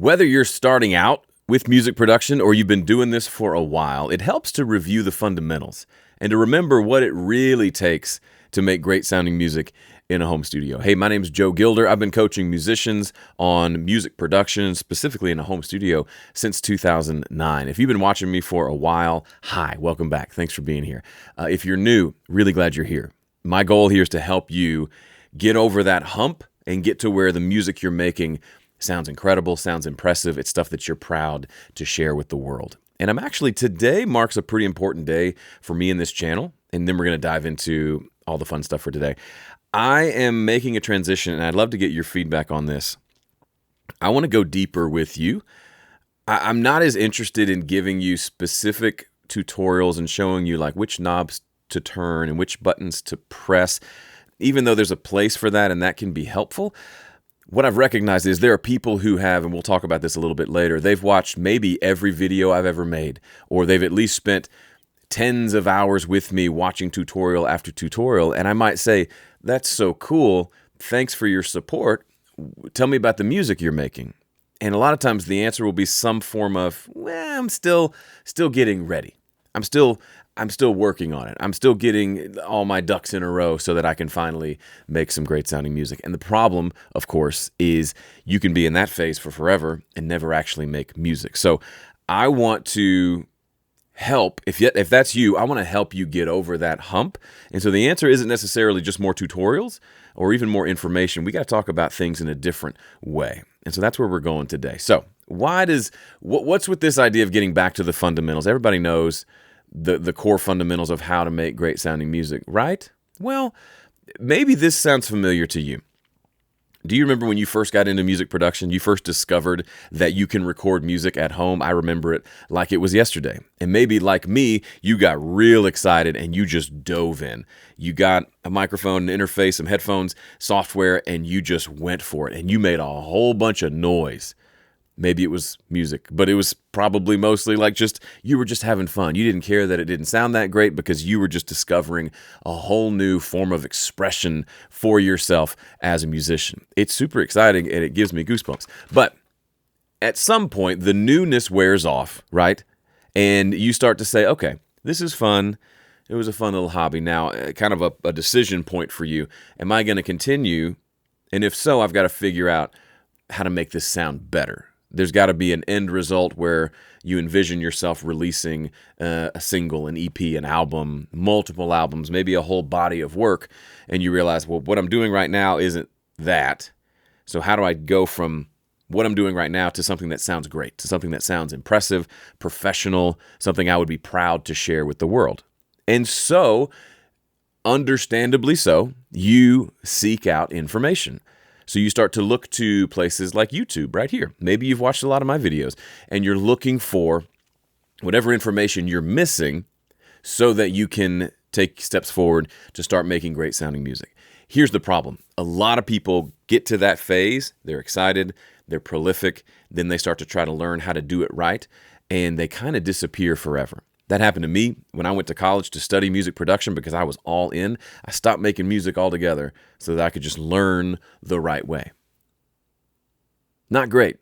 Whether you're starting out with music production or you've been doing this for a while, it helps to review the fundamentals and to remember what it really takes to make great sounding music in a home studio. Hey, my name's Joe Gilder. I've been coaching musicians on music production, specifically in a home studio, since 2009. If you've been watching me for a while, hi, welcome back. Thanks for being here. If you're new, really glad you're here. My goal here is to help you get over that hump and get to where the music you're making sounds incredible, sounds impressive. It's stuff that you're proud to share with the world. And today marks a pretty important day for me in this channel. And then we're going to dive into all the fun stuff for today. I am making a transition, and I'd love to get your feedback on this. I want to go deeper with you. I'm not as interested in giving you specific tutorials and showing you like which knobs to turn and which buttons to press, even though there's a place for that and that can be helpful. What I've recognized is there are people who have, and we'll talk about this a little bit later, they've watched maybe every video I've ever made, or they've at least spent tens of hours with me watching tutorial after tutorial, and I might say, that's so cool, thanks for your support, tell me about the music you're making. And a lot of times the answer will be some form of, well, I'm still getting ready. I'm still working on it. I'm still getting all my ducks in a row so that I can finally make some great sounding music. And the problem, of course, is you can be in that phase for forever and never actually make music. So I want to help, if that's you, I want to help you get over that hump. And so the answer isn't necessarily just more tutorials or even more information. We got to talk about things in a different way. And so that's where we're going today. So what's with this idea of getting back to the fundamentals? Everybody knows the core fundamentals of how to make great sounding music, right? Well, maybe this sounds familiar to you. Do you remember when you first got into music production, you first discovered that you can record music at home? I remember it like it was yesterday. And maybe like me, you got real excited and you just dove in. You got a microphone, an interface, some headphones, software, and you just went for it. And you made a whole bunch of noise. Maybe it was music, but it was probably mostly like you were just having fun. You didn't care that it didn't sound that great because you were just discovering a whole new form of expression for yourself as a musician. It's super exciting and it gives me goosebumps. But at some point, the newness wears off, right? And you start to say, okay, this is fun. It was a fun little hobby. Now, kind of a decision point for you. Am I going to continue? And if so, I've got to figure out how to make this sound better. There's got to be an end result where you envision yourself releasing a single, an EP, an album, multiple albums, maybe a whole body of work, and you realize, well, what I'm doing right now isn't that. So how do I go from what I'm doing right now to something that sounds great, to something that sounds impressive, professional, something I would be proud to share with the world? And so, understandably so, you seek out information. So you start to look to places like YouTube right here. Maybe you've watched a lot of my videos and you're looking for whatever information you're missing so that you can take steps forward to start making great sounding music. Here's the problem. A lot of people get to that phase. They're excited. They're prolific. Then they start to try to learn how to do it right, and they kind of disappear forever. That happened to me when I went to college to study music production because I was all in. I stopped making music altogether so that I could just learn the right way. Not great.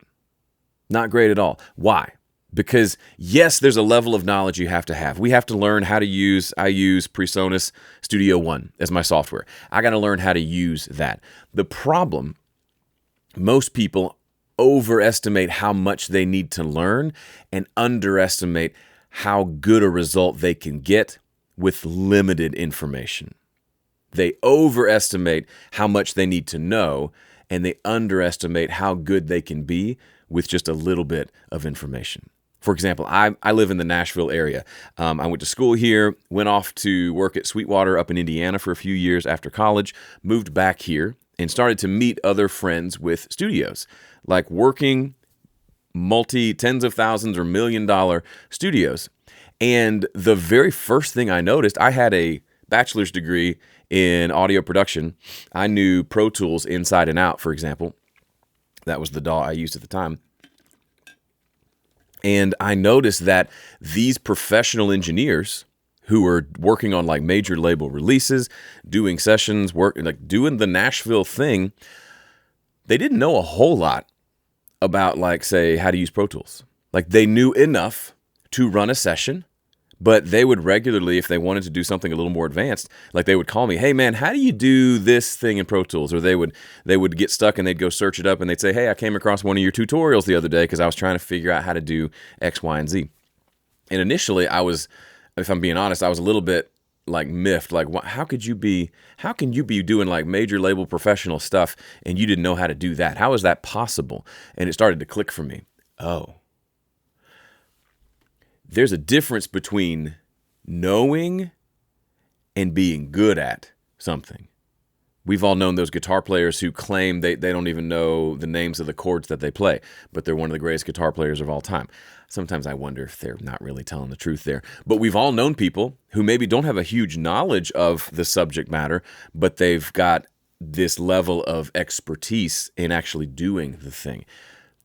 Not great at all. Why? Because yes, there's a level of knowledge you have to have. We have to learn how to use, I use PreSonus Studio One as my software. I got to learn how to use that. The problem, most people overestimate how much they need to learn and underestimate how good a result they can get with limited information. They overestimate how much they need to know, and they underestimate how good they can be with just a little bit of information. For example, I live in the Nashville area. I went to school here, went off to work at Sweetwater up in Indiana for a few years after college, moved back here, and started to meet other friends with studios, like working tens of thousands or $1 million studios. And the very first thing I noticed, I had a bachelor's degree in audio production. I knew Pro Tools inside and out, for example. That was the DAW I used at the time. And I noticed that these professional engineers who were working on like major label releases, doing sessions, doing the Nashville thing, they didn't know a whole lot about, like, say, how to use Pro Tools. Like, they knew enough to run a session, but they would regularly, if they wanted to do something a little more advanced, like they would call me, hey man, how do you do this thing in Pro Tools? Or they would get stuck and they'd go search it up and they'd say, hey, I came across one of your tutorials the other day because I was trying to figure out how to do X, Y, and Z. And initially I was, if I'm being honest, I was a little bit like miffed, like how can you be doing like major label professional stuff and you didn't know how to do that? How is that possible? And it started to click for me. Oh, there's a difference between knowing and being good at something. We've all known those guitar players who claim they don't even know the names of the chords that they play, but they're one of the greatest guitar players of all time. Sometimes I wonder if they're not really telling the truth there. But we've all known people who maybe don't have a huge knowledge of the subject matter, but they've got this level of expertise in actually doing the thing.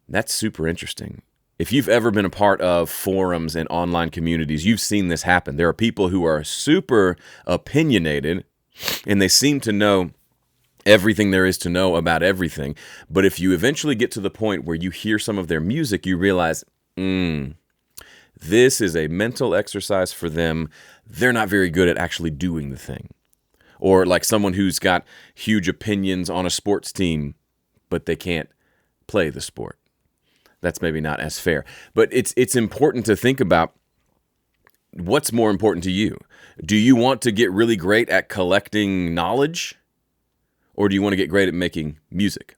That's super interesting. If you've ever been a part of forums and online communities, you've seen this happen. There are people who are super opinionated and they seem to know everything there is to know about everything. But if you eventually get to the point where you hear some of their music, you realize, this is a mental exercise for them. They're not very good at actually doing the thing. Or like someone who's got huge opinions on a sports team, but they can't play the sport. That's maybe not as fair. But it's important to think about what's more important to you. Do you want to get really great at collecting knowledge? Or do you want to get great at making music?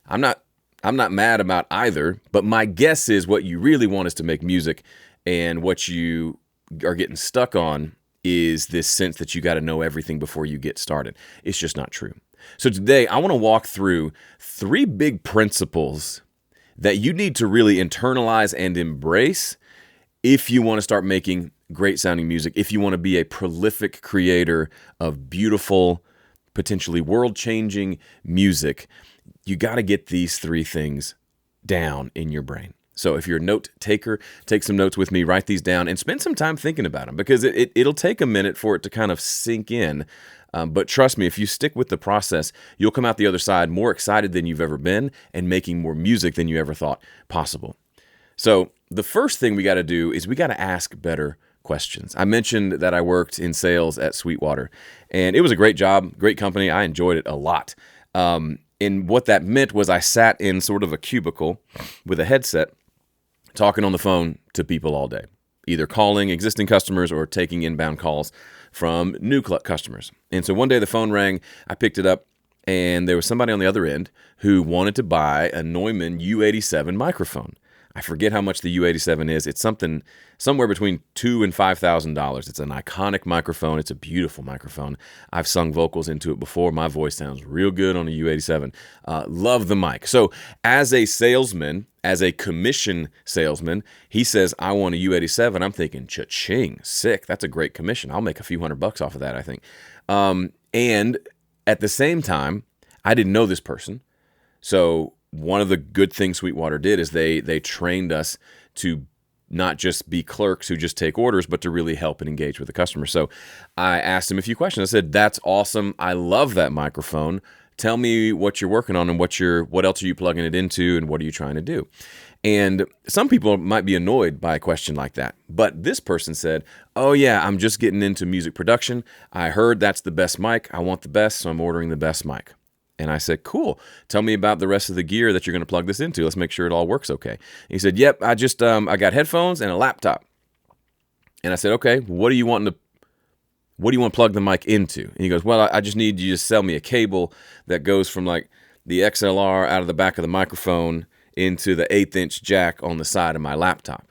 I'm not mad about either, but my guess is what you really want is to make music, and what you are getting stuck on is this sense that you got to know everything before you get started. It's just not true. So today I want to walk through 3 big principles that you need to really internalize and embrace if you want to start making great sounding music, if you want to be a prolific creator of beautiful, potentially world-changing music. You got to get these 3 things down in your brain. So if you're a note taker, take some notes with me, write these down, and spend some time thinking about them, because it'll take a minute for it to kind of sink in. But trust me, if you stick with the process, you'll come out the other side more excited than you've ever been and making more music than you ever thought possible. So the first thing we got to do is we got to ask better questions. I mentioned that I worked in sales at Sweetwater, and it was a great job, great company. I enjoyed it a lot. And what that meant was I sat in sort of a cubicle with a headset talking on the phone to people all day, either calling existing customers or taking inbound calls from new customers. And so one day the phone rang, I picked it up, and there was somebody on the other end who wanted to buy a Neumann U87 microphone. I forget how much the U87 is. It's somewhere between $2,000 and $5,000. It's an iconic microphone. It's a beautiful microphone. I've sung vocals into it before. My voice sounds real good on a U87. Love the mic. So as a salesman, as a commission salesman, he says, I want a U87. I'm thinking, cha-ching, sick. That's a great commission. I'll make a few $100 off of that, I think. And at the same time, I didn't know this person. So one of the good things Sweetwater did is they trained us to not just be clerks who just take orders, but to really help and engage with the customer. So I asked him a few questions. I said, that's awesome. I love that microphone. Tell me what you're working on and what else are you plugging it into and what are you trying to do? And some people might be annoyed by a question like that. But this person said, oh yeah, I'm just getting into music production. I heard that's the best mic. I want the best, so I'm ordering the best mic. And I said, cool. Tell me about the rest of the gear that you're going to plug this into. Let's make sure it all works okay. And he said, yep, I got headphones and a laptop. And I said, okay, what do you want to plug the mic into? And he goes, well, I just need you to sell me a cable that goes from like the XLR out of the back of the microphone into the 1/8" jack on the side of my laptop.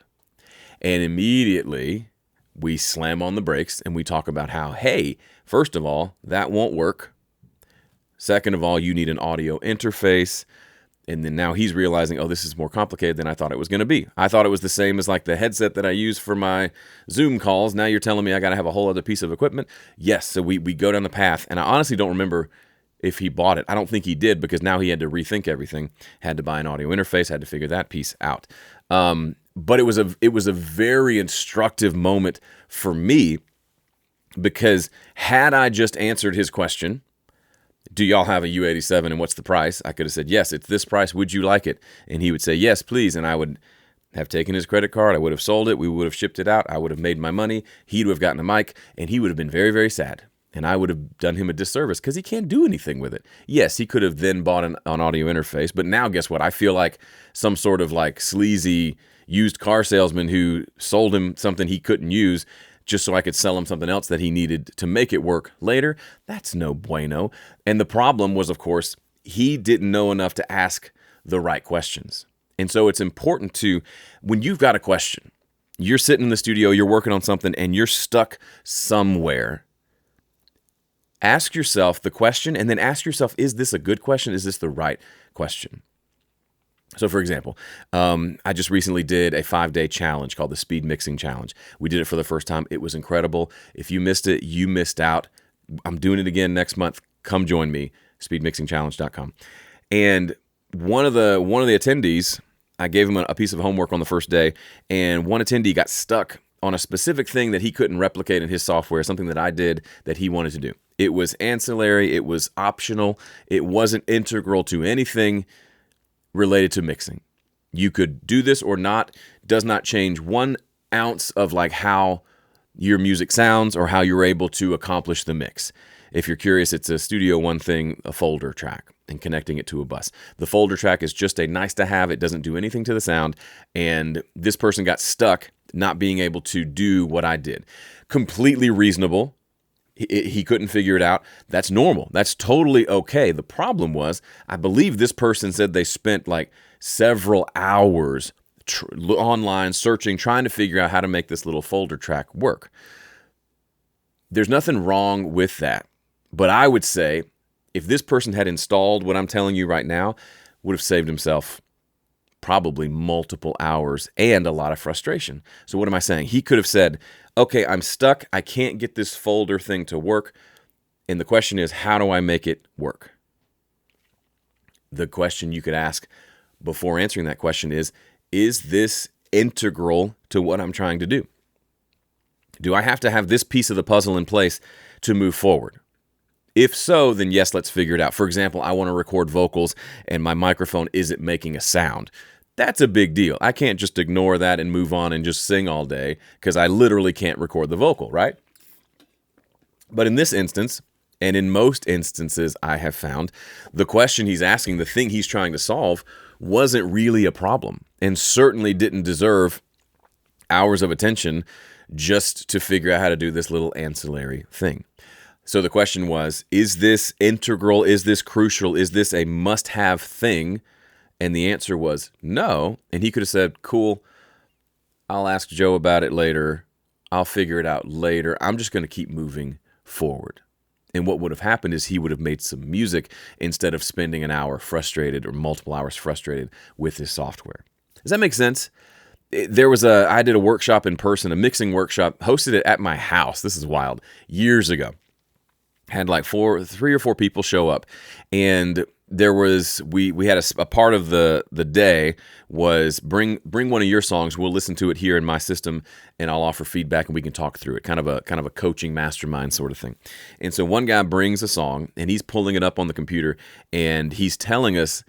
And immediately we slam on the brakes and we talk about how, hey, first of all, that won't work. Second of all, you need an audio interface. And then now he's realizing, oh, this is more complicated than I thought it was going to be. I thought it was the same as like the headset that I use for my Zoom calls. Now you're telling me I got to have a whole other piece of equipment? Yes. So we go down the path. And I honestly don't remember if he bought it. I don't think he did, because now he had to rethink everything, had to buy an audio interface, had to figure that piece out. But it was a very instructive moment for me, because had I just answered his question, do y'all have a U87 and what's the price? I could have said, yes, it's this price. Would you like it? And he would say, yes, please. And I would have taken his credit card. I would have sold it. We would have shipped it out. I would have made my money. He would have gotten a mic, and he would have been very, very sad. And I would have done him a disservice because he can't do anything with it. Yes, he could have then bought an audio interface, but now guess what? I feel like some sort of like sleazy used car salesman who sold him something he couldn't use just so I could sell him something else that he needed to make it work later. That's no bueno. And the problem was, of course, he didn't know enough to ask the right questions. And so it's important to, when you've got a question, you're sitting in the studio, you're working on something, and you're stuck somewhere, ask yourself the question, and then ask yourself, is this a good question? Is this the right question? So, for example, I just recently did a 5-day challenge called the Speed Mixing Challenge. We did it for the first time. It was incredible. If you missed it, you missed out. I'm doing it again next month. Come join me, speedmixingchallenge.com. And one of the attendees, I gave him a piece of homework on the first day, and one attendee got stuck on a specific thing that he couldn't replicate in his software, something that I did that he wanted to do. It was ancillary. It was optional. It wasn't integral to anything related to mixing. You could do this or not. Does not change 1 ounce of like how your music sounds or how you're able to accomplish the mix. If you're curious, it's a Studio One thing, a folder track, and connecting it to a bus. The folder track is just a nice to have. It doesn't do anything to the sound. And this person got stuck not being able to do what I did. Completely reasonable. He couldn't figure it out. That's normal. That's totally okay. The problem was, I believe this person said they spent like several hours online searching, trying to figure out how to make this little folder track work. There's nothing wrong with that. But I would say if this person had installed what I'm telling you right now, would have saved himself probably multiple hours and a lot of frustration. So what am I saying? He could have said, okay, I'm stuck. I can't get this folder thing to work. And the question is, how do I make it work? The question you could ask before answering that question is this integral to what I'm trying to do? Do I have to have this piece of the puzzle in place to move forward? If so, then yes, let's figure it out. For example, I want to record vocals and my microphone isn't making a sound. That's a big deal. I can't just ignore that and move on and just sing all day because I literally can't record the vocal, right? But in this instance, and in most instances I have found, the question he's asking, the thing he's trying to solve, wasn't really a problem and certainly didn't deserve hours of attention just to figure out how to do this little ancillary thing. So the question was, is this integral? Is this crucial? Is this a must-have thing? And the answer was no. And he could have said, cool, I'll ask Joe about it later. I'll figure it out later. I'm just going to keep moving forward. And what would have happened is he would have made some music instead of spending an hour frustrated or multiple hours frustrated with his software. Does that make sense? I did a workshop in person, a mixing workshop, hosted it at my house. This is wild. Years ago. Had like 3 or 4 people show up, and there was we had a part of the day was bring one of your songs. We'll listen to it here in my system, and I'll offer feedback, and we can talk through it. Kind of a coaching mastermind sort of thing. And so one guy brings a song, and he's pulling it up on the computer, and he's telling us,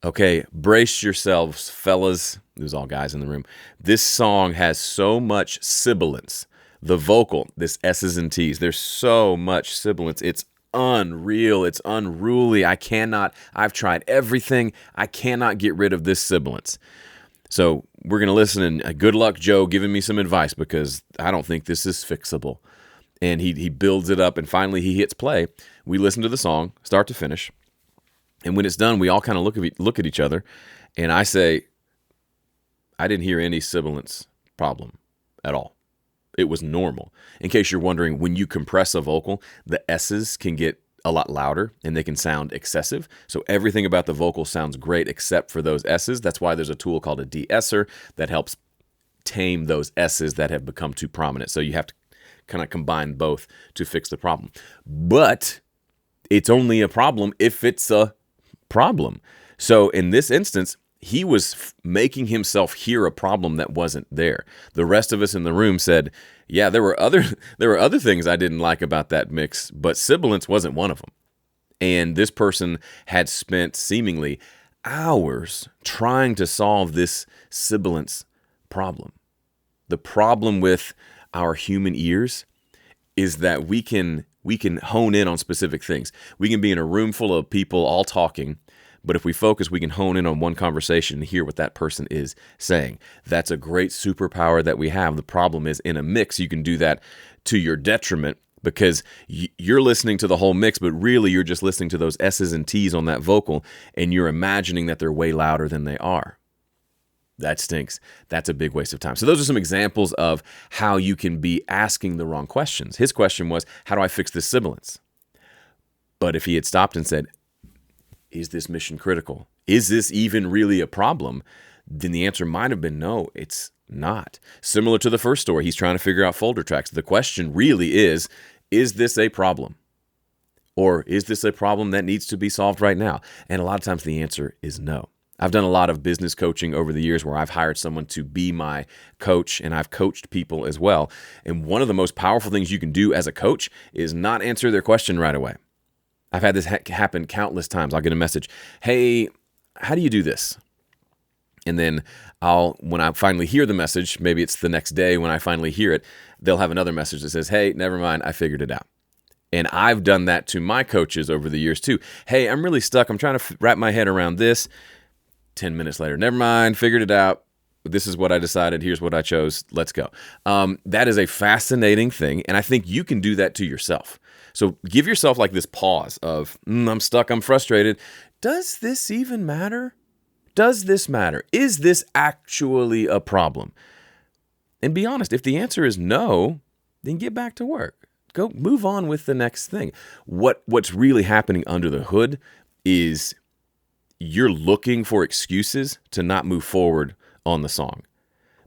okay, brace yourselves, fellas. There's all guys in the room. This song has so much sibilance. The vocal, this S's and T's, there's so much sibilance. It's unreal. It's unruly. I've tried everything. I cannot get rid of this sibilance. So we're going to listen, and good luck, Joe, giving me some advice because I don't think this is fixable. And he builds it up, and finally he hits play. We listen to the song, start to finish. And when it's done, we all kind of look at each other, and I say, I didn't hear any sibilance problem at all. It was normal. In case you're wondering, when you compress a vocal, the S's can get a lot louder and they can sound excessive. So everything about the vocal sounds great except for those S's. That's why there's a tool called a de-esser that helps tame those S's that have become too prominent. So you have to kind of combine both to fix the problem. But it's only a problem if it's a problem. So in this instance, he was making himself hear a problem that wasn't there. The rest of us in the room said, yeah, there were other things I didn't like about that mix, but sibilance wasn't one of them. And this person had spent seemingly hours trying to solve this sibilance problem. The problem with our human ears is that we can hone in on specific things. We can be in a room full of people all talking, but if we focus, we can hone in on one conversation and hear what that person is saying. That's a great superpower that we have. The problem is, in a mix, you can do that to your detriment, because you're listening to the whole mix, but really you're just listening to those S's and T's on that vocal, and you're imagining that they're way louder than they are. That stinks. That's a big waste of time. So those are some examples of how you can be asking the wrong questions. His question was, how do I fix this sibilance? But if he had stopped and said, is this mission critical? Is this even really a problem? Then the answer might have been no, it's not. Similar to the first story, he's trying to figure out folder tracks. The question really is this a problem? Or is this a problem that needs to be solved right now? And a lot of times the answer is no. I've done a lot of business coaching over the years where I've hired someone to be my coach, and I've coached people as well. And one of the most powerful things you can do as a coach is not answer their question right away. I've had this happen countless times. I'll get a message, hey, how do you do this? And then when I finally hear the message, maybe it's the next day when I finally hear it, they'll have another message that says, hey, never mind, I figured it out. And I've done that to my coaches over the years too. Hey, I'm really stuck. I'm trying to wrap my head around this. 10 minutes later, never mind, figured it out. This is what I decided. Here's what I chose. Let's go. That is a fascinating thing. And I think you can do that to yourself. So give yourself like this pause of, I'm stuck, I'm frustrated. Does this even matter? Does this matter? Is this actually a problem? And be honest. If the answer is no, then get back to work. Go move on with the next thing. What's really happening under the hood is you're looking for excuses to not move forward on the song.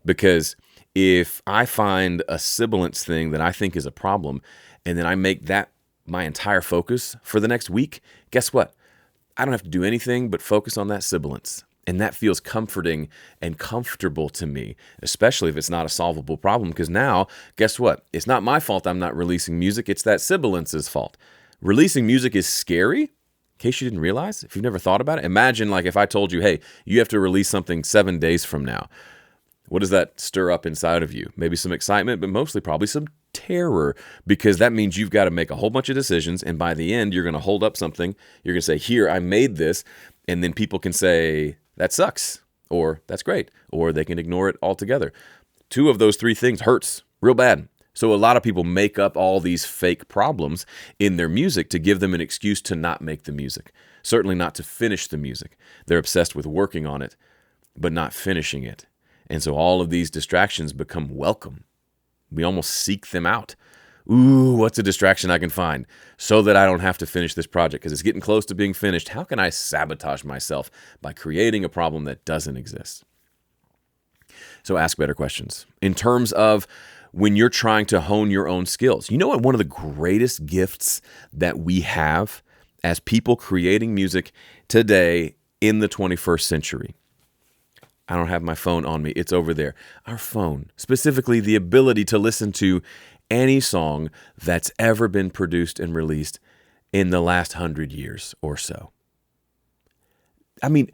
Because if I find a sibilance thing that I think is a problem, and then I make that my entire focus for the next week, guess what? I don't have to do anything but focus on that sibilance. And that feels comforting and comfortable to me, especially if it's not a solvable problem, because now, guess what? It's not my fault I'm not releasing music. It's that sibilance's fault. Releasing music is scary. In case you didn't realize, if you've never thought about it, imagine like if I told you, hey, you have to release something 7 days from now. What does that stir up inside of you? Maybe some excitement, but mostly probably some terror, because that means you've got to make a whole bunch of decisions. And by the end, you're going to hold up something. You're going to say, here, I made this. And then people can say, that sucks, or that's great, or they can ignore it altogether. 2 of those 3 things hurts real bad. So a lot of people make up all these fake problems in their music to give them an excuse to not make the music. Certainly not to finish the music. They're obsessed with working on it, but not finishing it. And so all of these distractions become welcome. We almost seek them out. Ooh, what's a distraction I can find so that I don't have to finish this project because it's getting close to being finished? How can I sabotage myself by creating a problem that doesn't exist? So ask better questions. In terms of when you're trying to hone your own skills, you know what? One of the greatest gifts that we have as people creating music today in the 21st century. I don't have my phone on me. It's over there. Our phone, specifically the ability to listen to any song that's ever been produced and released in the last 100 years or so. I mean,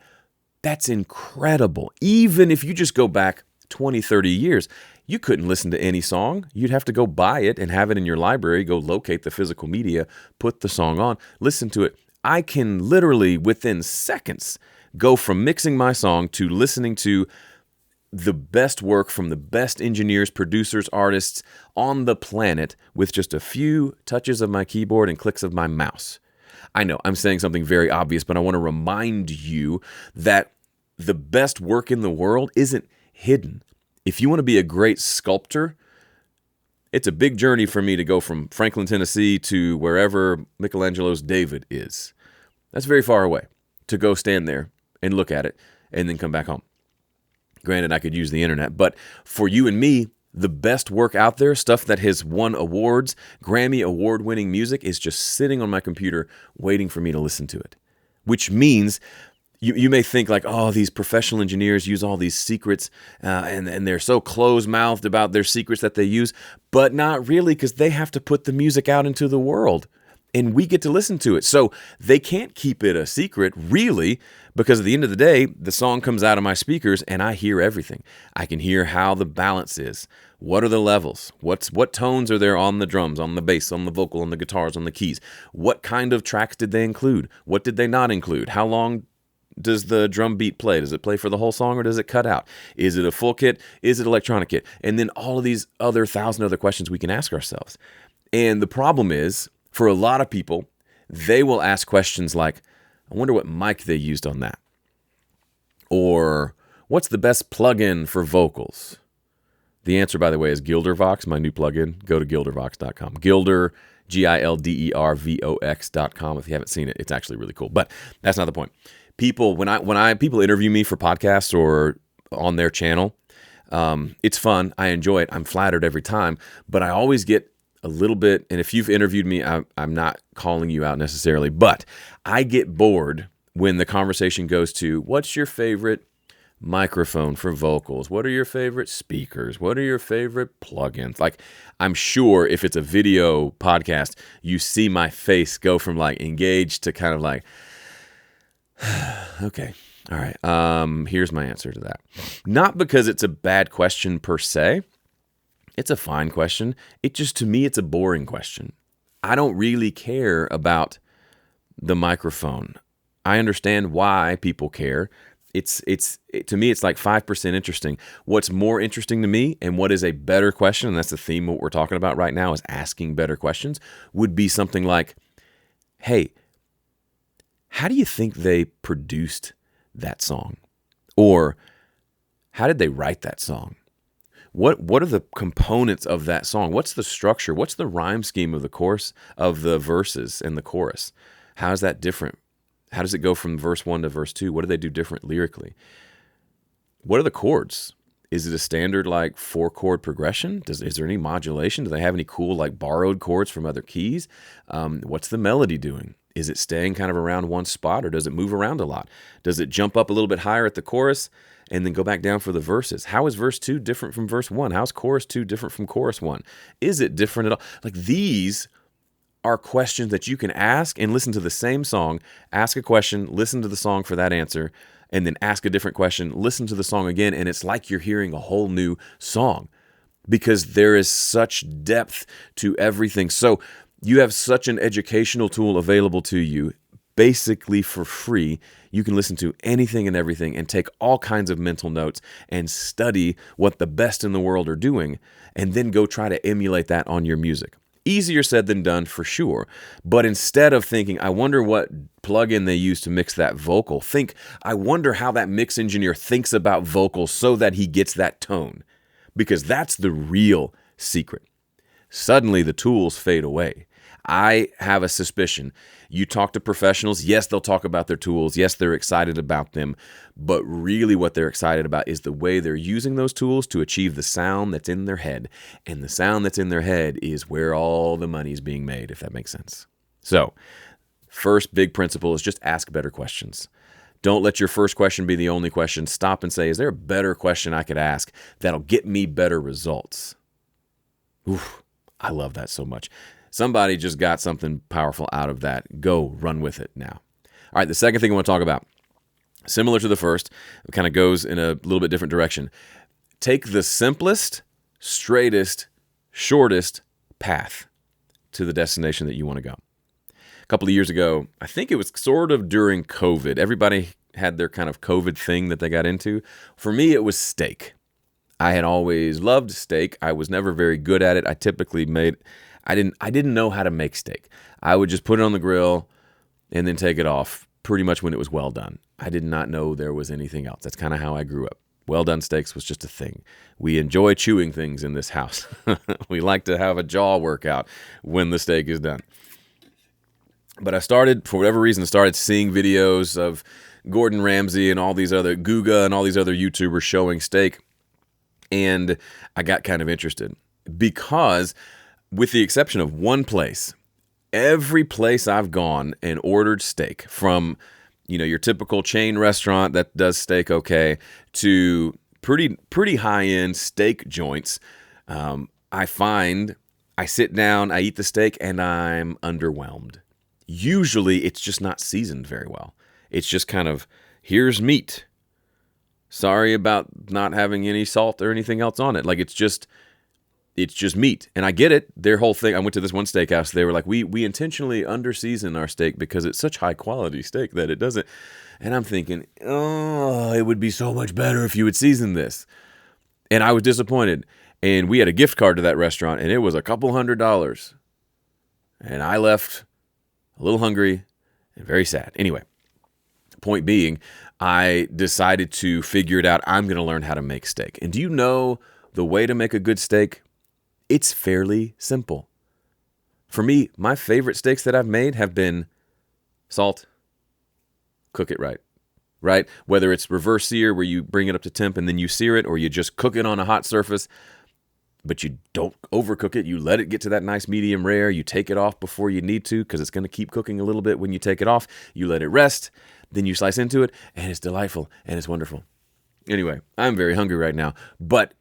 that's incredible. Even if you just go back 20, 30 years, you couldn't listen to any song. You'd have to go buy it and have it in your library, go locate the physical media, put the song on, listen to it. I can literally, within seconds, go from mixing my song to listening to the best work from the best engineers, producers, artists on the planet with just a few touches of my keyboard and clicks of my mouse. I know I'm saying something very obvious, but I want to remind you that the best work in the world isn't hidden. If you want to be a great sculptor, it's a big journey for me to go from Franklin, Tennessee to wherever Michelangelo's David is. That's very far away to go stand there and look at it and then come back home. Granted, I could use the internet, but for you and me, the best work out there, stuff that has won awards, Grammy award-winning music, is just sitting on my computer waiting for me to listen to it. Which means you may think like, oh, these professional engineers use all these secrets and they're so closed-mouthed about their secrets that they use, but not really, because they have to put the music out into the world. and we get to listen to it. So they can't keep it a secret, really, because at the end of the day, the song comes out of my speakers and I hear everything. I can hear how the balance is. What are the levels? What tones are there on the drums, on the bass, on the vocal, on the guitars, on the keys? What kind of tracks did they include? What did they not include? How long does the drum beat play? Does it play for the whole song or does it cut out? Is it a full kit? Is it electronic kit? And then all of these other 1,000 other questions we can ask ourselves. And the problem is, for a lot of people, they will ask questions like, I wonder what mic they used on that. Or, what's the best plugin for vocals? The answer, by the way, is Gildervox, my new plugin. Go to gildervox.com. Gilder, GILDERVOX.com. If you haven't seen it, it's actually really cool. But that's not the point. People, when people interview me for podcasts or on their channel, it's fun. I enjoy it. I'm flattered every time. But I always get a little bit, and if you've interviewed me, I'm not calling you out necessarily, but I get bored when the conversation goes to, what's your favorite microphone for vocals? What are your favorite speakers? What are your favorite plugins? Like, I'm sure if it's a video podcast, you see my face go from like engaged to kind of like, okay, all right, here's my answer to that. Not because it's a bad question per se. It's a fine question. To me, it's a boring question. I don't really care about the microphone. I understand why people care. To me, it's like 5% interesting. What's more interesting to me, and what is a better question, and that's the theme of what we're talking about right now, is asking better questions, would be something like, hey, how do you think they produced that song? Or how did they write that song? What are the components of that song? What's the structure? What's the rhyme scheme of the chorus, of the verses and the chorus? How is that different? How does it go from verse 1 to verse 2? What do they do different lyrically? What are the chords? Is it a standard like 4-chord progression? Is there any modulation? Do they have any cool like borrowed chords from other keys? What's the melody doing? Is it staying kind of around one spot, or does it move around a lot? Does it jump up a little bit higher at the chorus and then go back down for the verses? How is verse 2 different from verse 1? How's chorus 2 different from chorus 1? Is it different at all? Like, these are questions that you can ask and listen to the same song, ask a question, listen to the song for that answer, and then ask a different question, listen to the song again, and it's like you're hearing a whole new song because there is such depth to everything. So you have such an educational tool available to you, basically for free. You can listen to anything and everything and take all kinds of mental notes and study what the best in the world are doing, and then go try to emulate that on your music. Easier said than done, for sure. But instead of thinking, I wonder what plugin they use to mix that vocal, think, I wonder how that mix engineer thinks about vocals so that he gets that tone. Because that's the real secret. Suddenly the tools fade away. I have a suspicion. You talk to professionals, yes, they'll talk about their tools. Yes, they're excited about them. But really what they're excited about is the way they're using those tools to achieve the sound that's in their head. And the sound that's in their head is where all the money's being made, if that makes sense. So, first big principle is just ask better questions. Don't let your first question be the only question. Stop and say, is there a better question I could ask that'll get me better results? Oof, I love that so much. Somebody just got something powerful out of that. Go run with it now. All right, the second thing I want to talk about, similar to the first, it kind of goes in a little bit different direction. Take the simplest, straightest, shortest path to the destination that you want to go. A couple of years ago, I think it was sort of during COVID, everybody had their kind of COVID thing that they got into. For me, it was steak. I had always loved steak. I was never very good at it. I didn't know how to make steak. I would just put it on the grill and then take it off pretty much when it was well done. I did not know there was anything else. That's kind of how I grew up. Well done steaks was just a thing. We enjoy chewing things in this house. We like to have a jaw workout when the steak is done. But I started, for whatever reason, seeing videos of Gordon Ramsay and all these other Guga and all these other YouTubers showing steak. And I got kind of interested because, with the exception of one place, every place I've gone and ordered steak, from your typical chain restaurant that does steak okay to pretty high-end steak joints, I find I sit down, I eat the steak, and I'm underwhelmed. Usually, it's just not seasoned very well. It's just kind of, here's meat. Sorry about not having any salt or anything else on it. Like, it's just meat. And I get it. Their whole thing, I went to this one steakhouse. They were like, we intentionally under-season our steak because it's such high-quality steak that it doesn't. And I'm thinking, oh, it would be so much better if you would season this. And I was disappointed. And we had a gift card to that restaurant, and it was a couple $100. And I left a little hungry and very sad. Anyway, point being, I decided to figure it out. I'm going to learn how to make steak. And do you know the way to make a good steak? It's fairly simple. For me, my favorite steaks that I've made have been salt, cook it right? Whether it's reverse sear, where you bring it up to temp and then you sear it, or you just cook it on a hot surface, but you don't overcook it. You let it get to that nice medium rare. You take it off before you need to because it's going to keep cooking a little bit when you take it off. You let it rest, then you slice into it, and it's delightful and it's wonderful. Anyway, I'm very hungry right now, but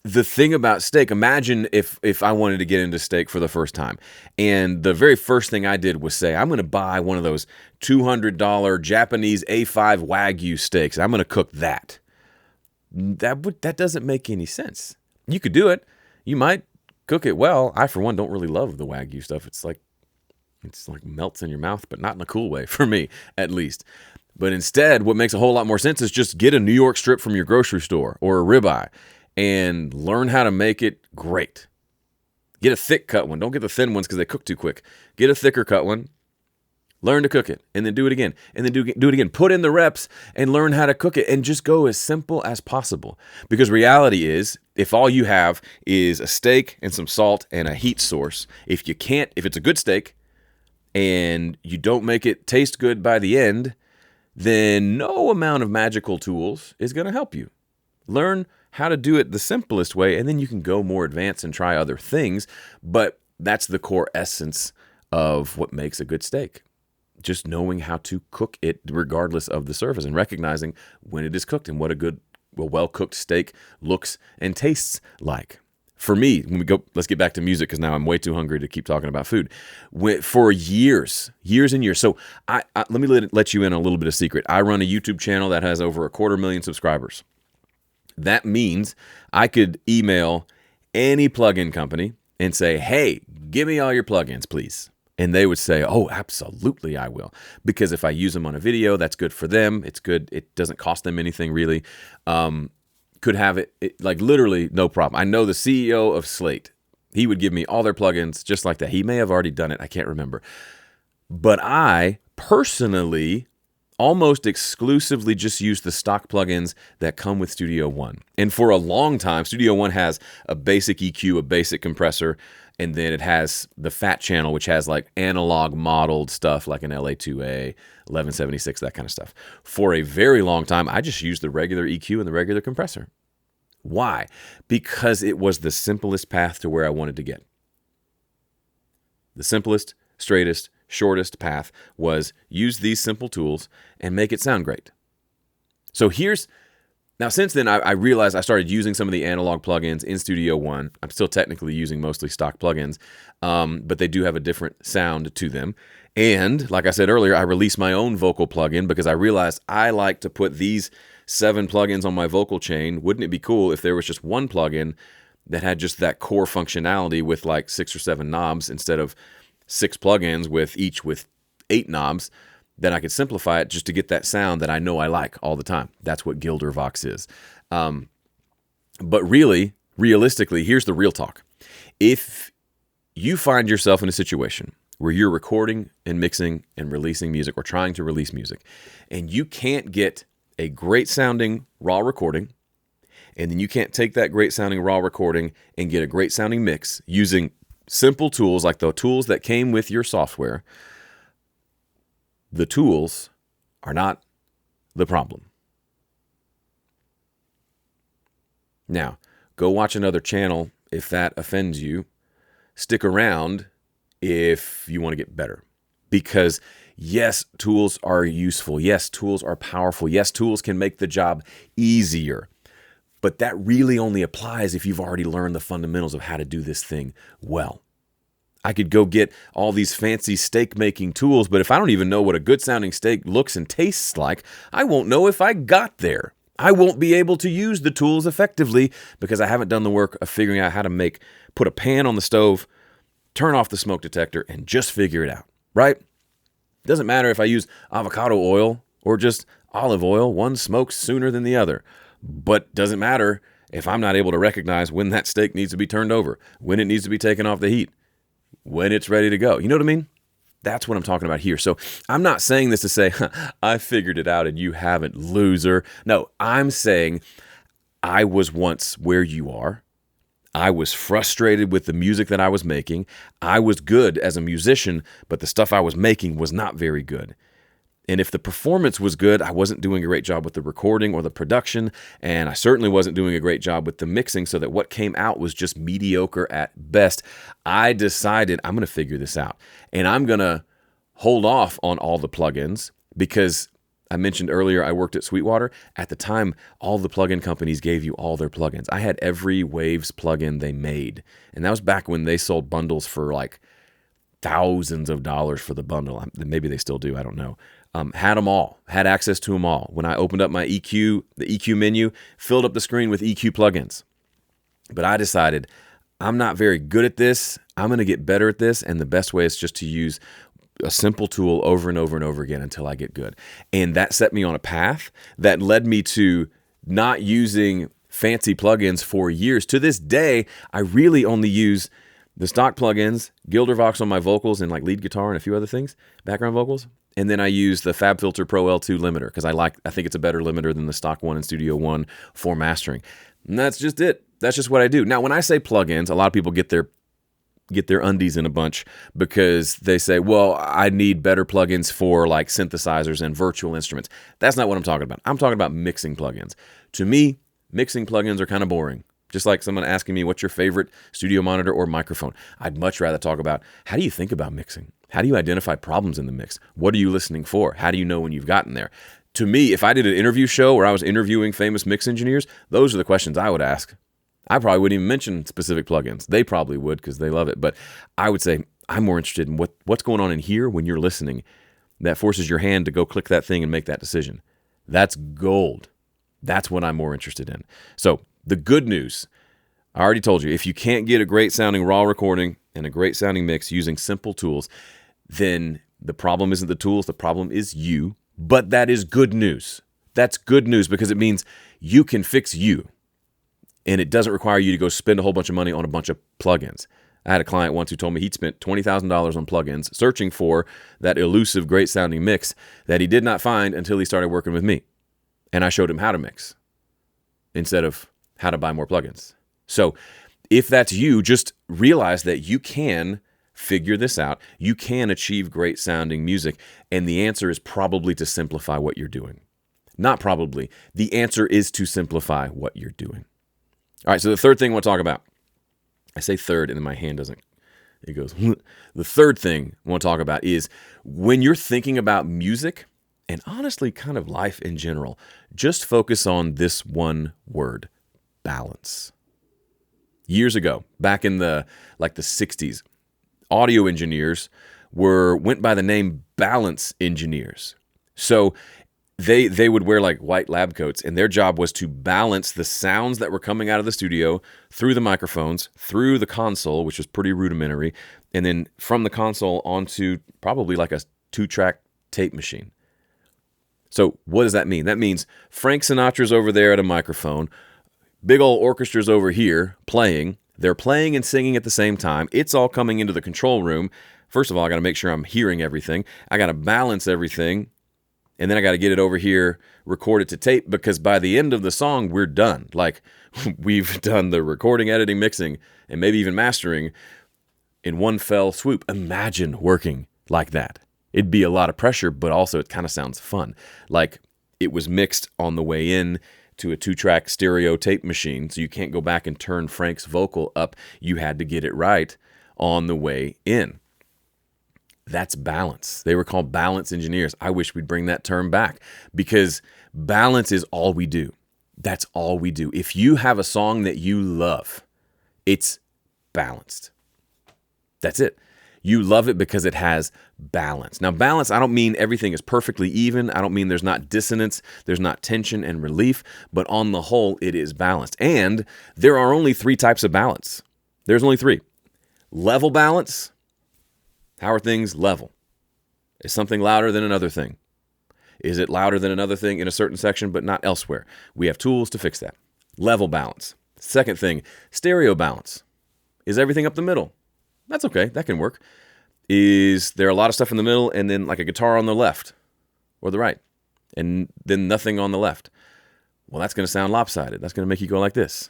the thing about steak, imagine if I wanted to get into steak for the first time. And the very first thing I did was say, I'm going to buy one of those $200 Japanese A5 Wagyu steaks. I'm going to cook that. That doesn't make any sense. You could do it. You might cook it well. I, for one, don't really love the Wagyu stuff. It's like melts in your mouth, but not in a cool way, for me, at least. But instead, what makes a whole lot more sense is just get a New York strip from your grocery store or a ribeye and learn how to make it great. Get a thick cut one. Don't get the thin ones because they cook too quick. Get a thicker cut one. Learn to cook it, and then do it again, and then do it again. Put in the reps and learn how to cook it, and just go as simple as possible. Because reality is, if all you have is a steak and some salt and a heat source, if it's a good steak and you don't make it taste good by the end, then no amount of magical tools is going to help you. Learn how to do it the simplest way, and then you can go more advanced and try other things. But that's the core essence of what makes a good steak. Just knowing how to cook it regardless of the surface and recognizing when it is cooked and what a well-cooked steak looks and tastes like. For me, let's get back to music because now I'm way too hungry to keep talking about food. For years and years. So let me let you in on a little bit of secret. I run a YouTube channel that has over 250,000 subscribers. That means I could email any plugin company and say, hey, give me all your plugins, please. And they would say, oh, absolutely, I will. Because if I use them on a video, that's good for them. It's good. It doesn't cost them anything, really. Could have it like literally no problem. I know the CEO of Slate. He would give me all their plugins just like that. He may have already done it. I can't remember. But I personally almost exclusively just use the stock plugins that come with Studio One. And for a long time, Studio One has a basic EQ, a basic compressor, and then it has the fat channel, which has like analog modeled stuff like an LA2A, 1176, that kind of stuff. For a very long time, I just used the regular EQ and the regular compressor. Why? Because it was the simplest path to where I wanted to get. The simplest, straightest, shortest path was use these simple tools and make it sound great. So now since then I realized I started using some of the analog plugins in Studio One. I'm still technically using mostly stock plugins, but they do have a different sound to them. And like I said earlier, I released my own vocal plugin because I realized I like to put these 7 plugins on my vocal chain. Wouldn't it be cool if there was just one plugin that had just that core functionality with like 6 or 7 knobs instead of 6 plugins with 8 knobs? Then I could simplify it just to get that sound that I know I like all the time. That's what Gilder Vox is. But realistically, here's the real talk. If you find yourself in a situation where you're recording and mixing and releasing music or trying to release music, and you can't get a great sounding raw recording, and then you can't take that great sounding raw recording and get a great sounding mix using simple tools like the tools that came with your software, the tools are not the problem. Now, go watch another channel if that offends you. Stick around if you want to get better. Because yes, tools are useful. Yes, tools are powerful. Yes, tools can make the job easier. But that really only applies if you've already learned the fundamentals of how to do this thing well. I could go get all these fancy steak making tools, but if I don't even know what a good sounding steak looks and tastes like, I won't know if I got there. I won't be able to use the tools effectively because I haven't done the work of figuring out how to put a pan on the stove, turn off the smoke detector, and just figure it out, right? It doesn't matter if I use avocado oil or just olive oil. One smokes sooner than the other. But doesn't matter if I'm not able to recognize when that steak needs to be turned over, when it needs to be taken off the heat, when it's ready to go. You know what I mean? That's what I'm talking about here. So I'm not saying this to say, I figured it out and you haven't, loser. No, I'm saying I was once where you are. I was frustrated with the music that I was making. I was good as a musician, but the stuff I was making was not very good. And if the performance was good, I wasn't doing a great job with the recording or the production, and I certainly wasn't doing a great job with the mixing, so that what came out was just mediocre at best. I decided I'm going to figure this out, and I'm going to hold off on all the plugins because I mentioned earlier I worked at Sweetwater. At the time, all the plugin companies gave you all their plugins. I had every Waves plugin they made, and that was back when they sold bundles for like thousands of dollars for the bundle. Maybe they still do, I don't know. Had them all, had access to them all. When I opened up my EQ, the EQ menu, filled up the screen with EQ plugins. But I decided I'm not very good at this. I'm going to get better at this. And the best way is just to use a simple tool over and over and over again until I get good. And that set me on a path that led me to not using fancy plugins for years. To this day, I really only use the stock plugins, Gilder Vox on my vocals and like lead guitar and a few other things, background vocals. And then I use the FabFilter Pro L2 limiter because I think it's a better limiter than the stock one in Studio One for mastering. And that's just it. That's just what I do. Now, when I say plugins, a lot of people get their undies in a bunch because they say, well, I need better plugins for like synthesizers and virtual instruments. That's not what I'm talking about. I'm talking about mixing plugins. To me, mixing plugins are kind of boring. Just like someone asking me, what's your favorite studio monitor or microphone? I'd much rather talk about, how do you think about mixing? How do you identify problems in the mix? What are you listening for? How do you know when you've gotten there? To me, if I did an interview show where I was interviewing famous mix engineers, those are the questions I would ask. I probably wouldn't even mention specific plugins. They probably would because they love it. But I would say, I'm more interested in what's going on in here when you're listening that forces your hand to go click that thing and make that decision. That's gold. That's what I'm more interested in. So the good news, I already told you, if you can't get a great sounding raw recording and a great sounding mix using simple tools, then the problem isn't the tools, the problem is you. But that is good news. That's good news because it means you can fix you. And it doesn't require you to go spend a whole bunch of money on a bunch of plugins. I had a client once who told me he'd spent $20,000 on plugins searching for that elusive, great sounding mix that he did not find until he started working with me. And I showed him how to mix instead of how to buy more plugins. So if that's you, just realize that you can figure this out. You can achieve great sounding music. And the answer is probably to simplify what you're doing. Not probably. The answer is to simplify what you're doing. All right, so the third thing I want to talk about. I say third, and then my hand doesn't. It goes. The third thing I want to talk about is when you're thinking about music, and honestly kind of life in general, just focus on this one word, balance. Years ago, back in the 60s, audio engineers went by the name balance engineers. So they would wear like white lab coats, and their job was to balance the sounds that were coming out of the studio through the microphones, through the console, which was pretty rudimentary, and then from the console onto probably like a 2-track tape machine. So what does that mean? That means Frank Sinatra's over there at a microphone, big old orchestra's over here playing. They're playing and singing at the same time. It's all coming into the control room. First of all, I got to make sure I'm hearing everything. I got to balance everything. And then I got to get it over here, record it to tape, because by the end of the song, we're done. Like, we've done the recording, editing, mixing, and maybe even mastering in one fell swoop. Imagine working like that. It'd be a lot of pressure, but also it kind of sounds fun. Like, it was mixed on the way in to a 2-track stereo tape machine, so you can't go back and turn Frank's vocal up. You had to get it right on the way in. That's balance. They were called balance engineers. I wish we'd bring that term back because balance is all we do. That's all we do. If you have a song that you love, it's balanced. That's it. You love it because it has balance. Now, balance, I don't mean everything is perfectly even. I don't mean there's not dissonance, there's not tension and relief, but on the whole, it is balanced. And there are only 3 types of balance. There's only 3. Level balance. How are things level? Is something louder than another thing? Is it louder than another thing in a certain section but not elsewhere? We have tools to fix that. Level balance. Second thing, stereo balance. Is everything up the middle? That's okay. That can work. Is there a lot of stuff in the middle and then like a guitar on the left or the right and then nothing on the left? Well, that's going to sound lopsided. That's going to make you go like this.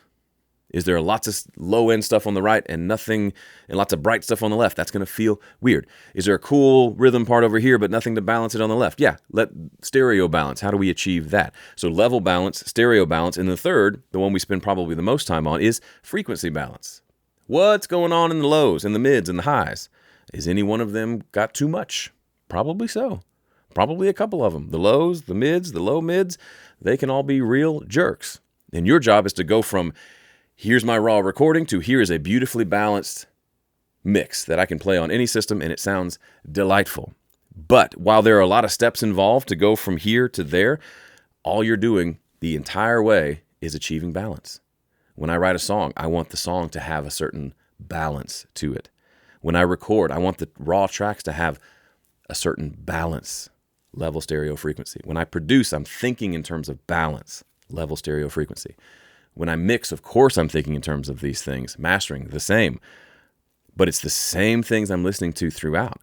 Is there lots of low-end stuff on the right and nothing and lots of bright stuff on the left? That's going to feel weird. Is there a cool rhythm part over here but nothing to balance it on the left? Yeah, let stereo balance. How do we achieve that? So level balance, stereo balance, and the third, the one we spend probably the most time on, is frequency balance. What's going on in the lows and the mids and the highs? Is any one of them got too much? Probably so. Probably a couple of them. The lows, the mids, the low mids, they can all be real jerks. And your job is to go from here's my raw recording to here is a beautifully balanced mix that I can play on any system and it sounds delightful. But while there are a lot of steps involved to go from here to there, all you're doing the entire way is achieving balance. When I write a song, I want the song to have a certain balance to it. When I record, I want the raw tracks to have a certain balance, level stereo frequency. When I produce, I'm thinking in terms of balance, level stereo frequency. When I mix, of course, I'm thinking in terms of these things. Mastering, the same. But it's the same things I'm listening to throughout.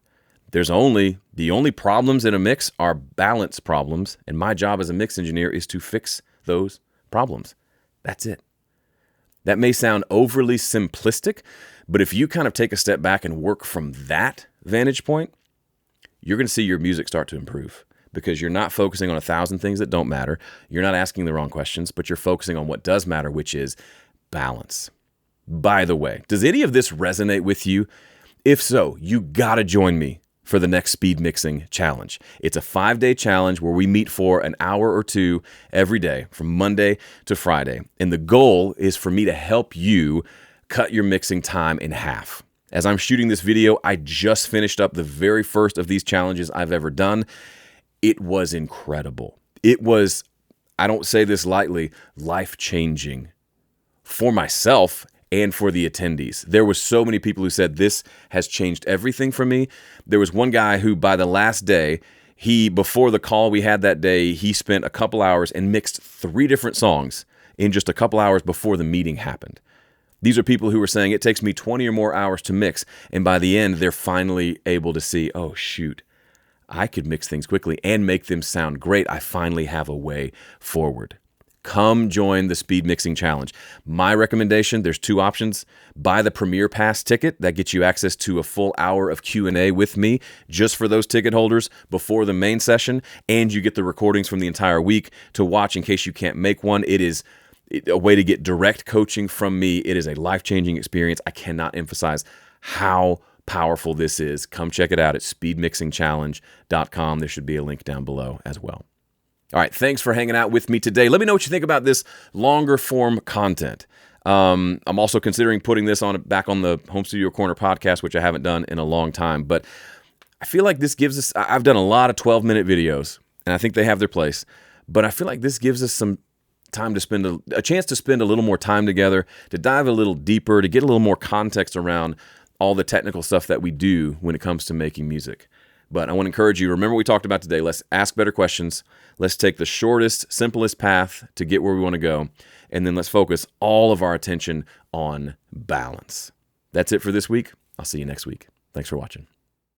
The only problems in a mix are balance problems, and my job as a mix engineer is to fix those problems. That's it. That may sound overly simplistic, but if you kind of take a step back and work from that vantage point, you're going to see your music start to improve because you're not focusing on 1,000 things that don't matter. You're not asking the wrong questions, but you're focusing on what does matter, which is balance. By the way, does any of this resonate with you? If so, you got to join me for the next speed mixing challenge. It's a 5-day challenge where we meet for an hour or 2 every day from Monday to Friday. And the goal is for me to help you cut your mixing time in half. As I'm shooting this video, I just finished up the very first of these challenges I've ever done. It was incredible. It was, I don't say this lightly, life-changing for myself and for the attendees. There were so many people who said, this has changed everything for me. There was one guy who by the last day, before the call we had that day, he spent a couple hours and mixed 3 different songs in just a couple hours before the meeting happened. These are people who were saying, it takes me 20 or more hours to mix. And by the end, they're finally able to see, oh, shoot, I could mix things quickly and make them sound great. I finally have a way forward. Come join the Speed Mixing Challenge. My recommendation, there's 2 options. Buy the Premier Pass ticket. That gets you access to a full hour of Q&A with me just for those ticket holders before the main session. And you get the recordings from the entire week to watch in case you can't make one. It is a way to get direct coaching from me. It is a life-changing experience. I cannot emphasize how powerful this is. Come check it out at speedmixingchallenge.com. There should be a link down below as well. All right, thanks for hanging out with me today. Let me know what you think about this longer form content. I'm also considering putting this back on the Home Studio Corner podcast, which I haven't done in a long time. But I feel like this gives us, I've done a lot of 12-minute videos, and I think they have their place. But I feel like this gives us some time to spend a chance to spend a little more time together, to dive a little deeper, to get a little more context around all the technical stuff that we do when it comes to making music. But I want to encourage you, remember what we talked about today. Let's ask better questions. Let's take the shortest, simplest path to get where we want to go. And then let's focus all of our attention on balance. That's it for this week. I'll see you next week. Thanks for watching.